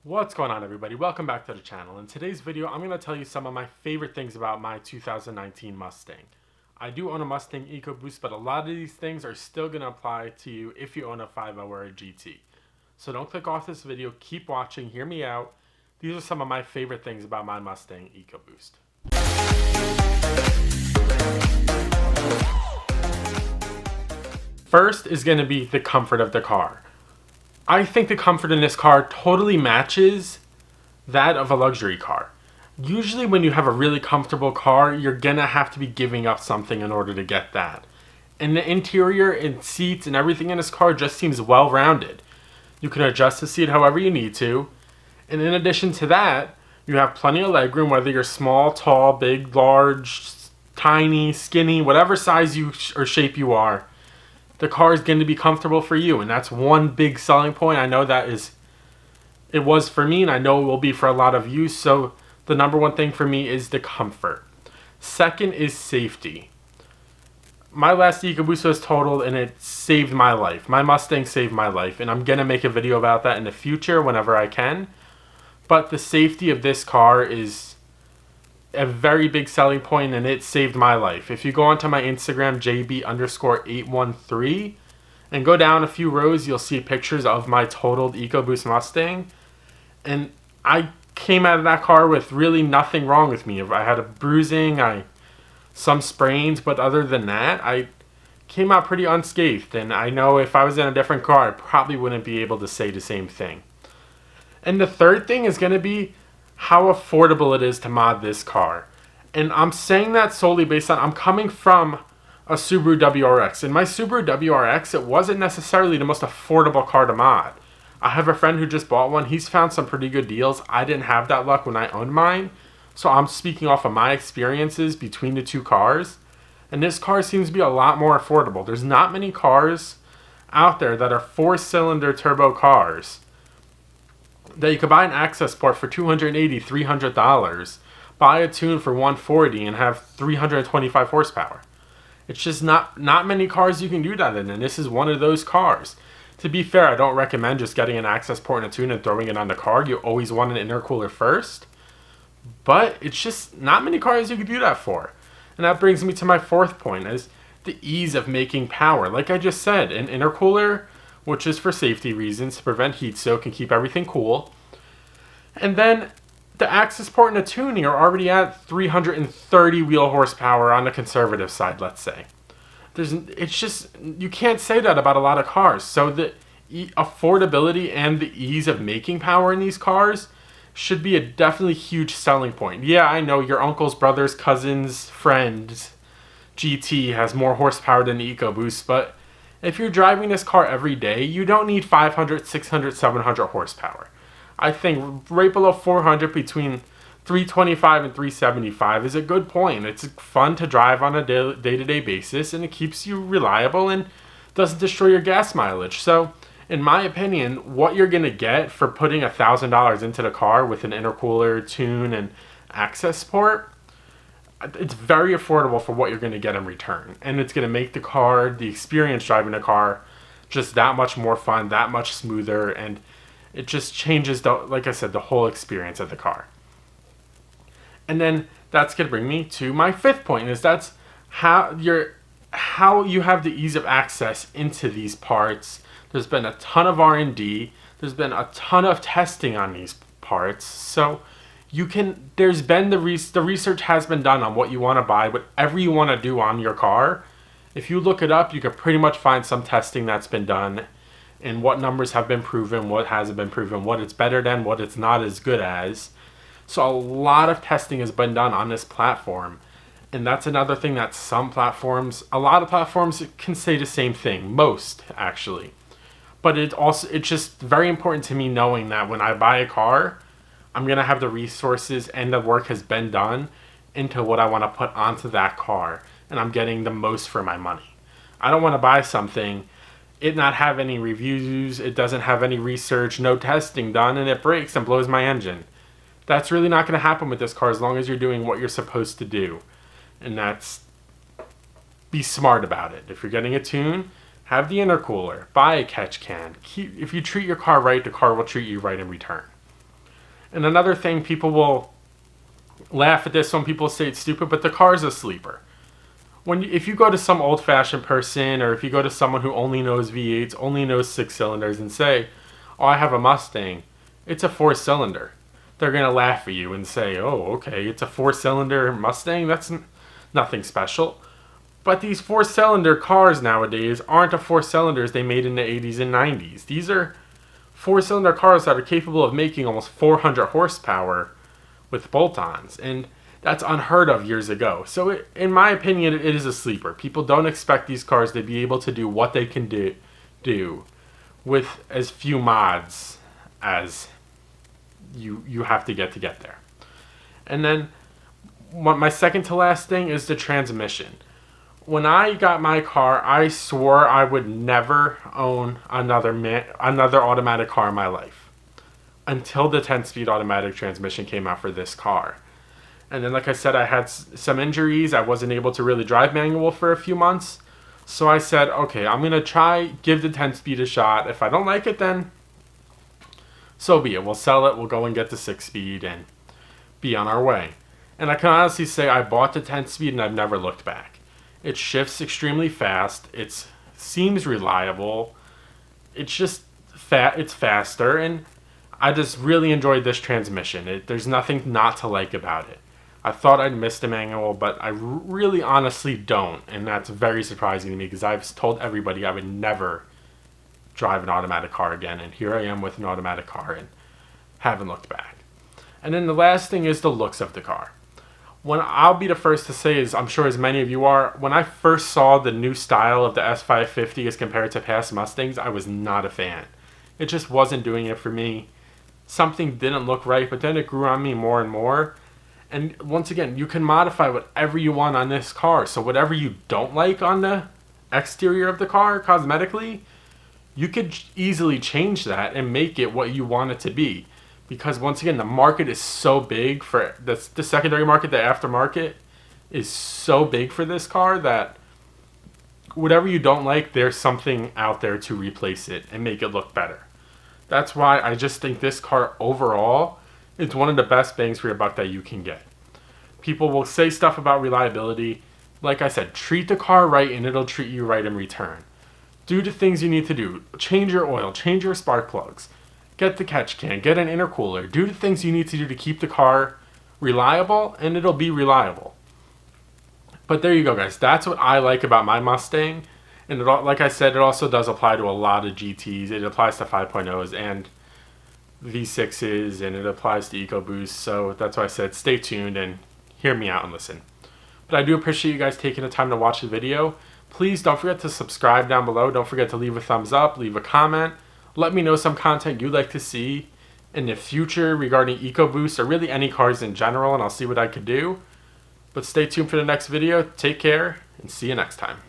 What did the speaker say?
What's going on, everybody? Welcome back to the channel. In today's video, I'm going to tell you some of my favorite things about my 2019 Mustang. I do own a Mustang EcoBoost, but a lot of these things are still going to apply to you if you own a 5.0 or a GT. So don't click off this video, keep watching, hear me out. These are some of my favorite things about my Mustang EcoBoost. First is going to be the comfort of the car. I think the comfort in this car totally matches that of a luxury car. Usually when you have a really comfortable car, you're gonna have to be giving up something in order to get that. And the interior and seats and everything in this car just seems well-rounded. You can adjust the seat however you need to. And in addition to that, you have plenty of legroom, whether you're small, tall, big, large, tiny, skinny, whatever size you or shape you are. The car is going to be comfortable for you, and that's one big selling point. I know it was for me, and I know it will be for a lot of you. So the number one thing for me is the comfort. Second is safety. My last EcoBoost was totaled, and it saved my life. My Mustang saved my life, and I'm going to make a video about that in the future whenever I can. But the safety of this car is a very big selling point, and it saved my life. If you go onto my Instagram, JB_813, and go down a few rows, you'll see pictures of my totaled EcoBoost Mustang. And I came out of that car with really nothing wrong with me. I had a bruising, some sprains, but other than that, I came out pretty unscathed. And I know if I was in a different car, I probably wouldn't be able to say the same thing. And the third thing is going to be how affordable it is to mod this car. And I'm saying that solely based on, I'm coming from a Subaru WRX. In my Subaru WRX, it wasn't necessarily the most affordable car to mod. I have a friend who just bought one. He's found some pretty good deals. I didn't have that luck when I owned mine. So I'm speaking off of my experiences between the two cars. And this car seems to be a lot more affordable. There's not many cars out there that are 4-cylinder turbo cars that you could buy an access port for $280, $300, buy a tune for $140, and have 325 horsepower. It's just not many cars you can do that in, and this is one of those cars. To be fair, I don't recommend just getting an access port and a tune and throwing it on the car. You always want an intercooler first. But it's just not many cars you can do that for. And that brings me to my fourth point, is the ease of making power. Like I just said, an intercooler, which is for safety reasons, to prevent heat soak and keep everything cool. And then the access port and the tuning are already at 330 wheel horsepower on the conservative side, let's say. It's just, you can't say that about a lot of cars. So the affordability and the ease of making power in these cars should be a definitely huge selling point. Yeah, I know your uncle's brother's cousin's friend's GT has more horsepower than the EcoBoost, but if you're driving this car every day, you don't need 500, 600, 700 horsepower. I think right below 400, between 325 and 375 is a good point. It's fun to drive on a day-to-day basis, and it keeps you reliable and doesn't destroy your gas mileage. So, in my opinion, what you're going to get for putting $1,000 into the car with an intercooler, tune, and access port, it's very affordable for what you're going to get in return. And it's going to make the experience driving the car, just that much more fun, that much smoother, and it just changes, like I said, the whole experience of the car. And then that's going to bring me to my fifth point, is that's how you have the ease of access into these parts. There's been a ton of R&D. There's been a ton of testing on these parts. So the research has been done on what you want to buy, whatever you want to do on your car. If you look it up, you can pretty much find some testing that's been done, and what numbers have been proven, what hasn't been proven, what it's better than, what it's not as good as. So a lot of testing has been done on this platform. And that's another thing that a lot of platforms can say the same thing, most actually. But it's just very important to me knowing that when I buy a car, I'm going to have the resources and the work has been done into what I want to put onto that car. And I'm getting the most for my money. I don't want to buy something, it not have any reviews, it doesn't have any research, no testing done, and it breaks and blows my engine. That's really not going to happen with this car as long as you're doing what you're supposed to do. And that's, be smart about it. If you're getting a tune, have the intercooler, buy a catch can. If you treat your car right, the car will treat you right in return. And another thing, people will laugh at this when people say it's stupid, but the car is a sleeper. If you go to some old-fashioned person, or if you go to someone who only knows V8s, only knows 6 cylinders, and say, oh, I have a Mustang, it's a 4-cylinder. They're going to laugh at you and say, oh, okay, it's a 4-cylinder Mustang? That's nothing special. But these 4-cylinder cars nowadays aren't the 4-cylinders they made in the 80s and 90s. These are 4-cylinder cars that are capable of making almost 400 horsepower with bolt-ons. And that's unheard of years ago. So in my opinion, it is a sleeper. People don't expect these cars to be able to do what they can do with as few mods as you have to get there. And then my second to last thing is the transmission. When I got my car, I swore I would never own another automatic car in my life until the 10-speed automatic transmission came out for this car. And then, like I said, I had some injuries. I wasn't able to really drive manual for a few months. So I said, okay, I'm going to give the 10-speed a shot. If I don't like it, then so be it. We'll sell it. We'll go and get the 6-speed and be on our way. And I can honestly say I bought the 10-speed and I've never looked back. It shifts extremely fast. It seems reliable. It's just it's faster. And I just really enjoyed this transmission. There's nothing not to like about it. I thought I'd missed a manual, but I really honestly don't. And that's very surprising to me because I've told everybody I would never drive an automatic car again. And here I am with an automatic car and haven't looked back. And then the last thing is the looks of the car. I'll be the first to say, as I'm sure as many of you are, when I first saw the new style of the S550 as compared to past Mustangs, I was not a fan. It just wasn't doing it for me. Something didn't look right, but then it grew on me more and more. And once again, you can modify whatever you want on this car. So whatever you don't like on the exterior of the car cosmetically, you could easily change that and make it what you want it to be. Because once again, the market is so big for the secondary market, the aftermarket is so big for this car that whatever you don't like, there's something out there to replace it and make it look better. That's why I just think this car overall is one of the best bangs for your buck that you can get. People will say stuff about reliability. Like I said, treat the car right and it'll treat you right in return. Do the things you need to do. Change your oil, change your spark plugs. Get the catch can, get an intercooler. Do the things you need to do to keep the car reliable, and it'll be reliable. But there you go, guys. That's what I like about my Mustang. And like I said, it also does apply to a lot of GTs. It applies to 5.0s and V6s, and it applies to EcoBoost. So that's why I said stay tuned and hear me out and listen. But I do appreciate you guys taking the time to watch the video. Please don't forget to subscribe down below. Don't forget to leave a thumbs up, leave a comment. Let me know some content you'd like to see in the future regarding EcoBoost or really any cars in general, and I'll see what I could do. But stay tuned for the next video. Take care, and see you next time.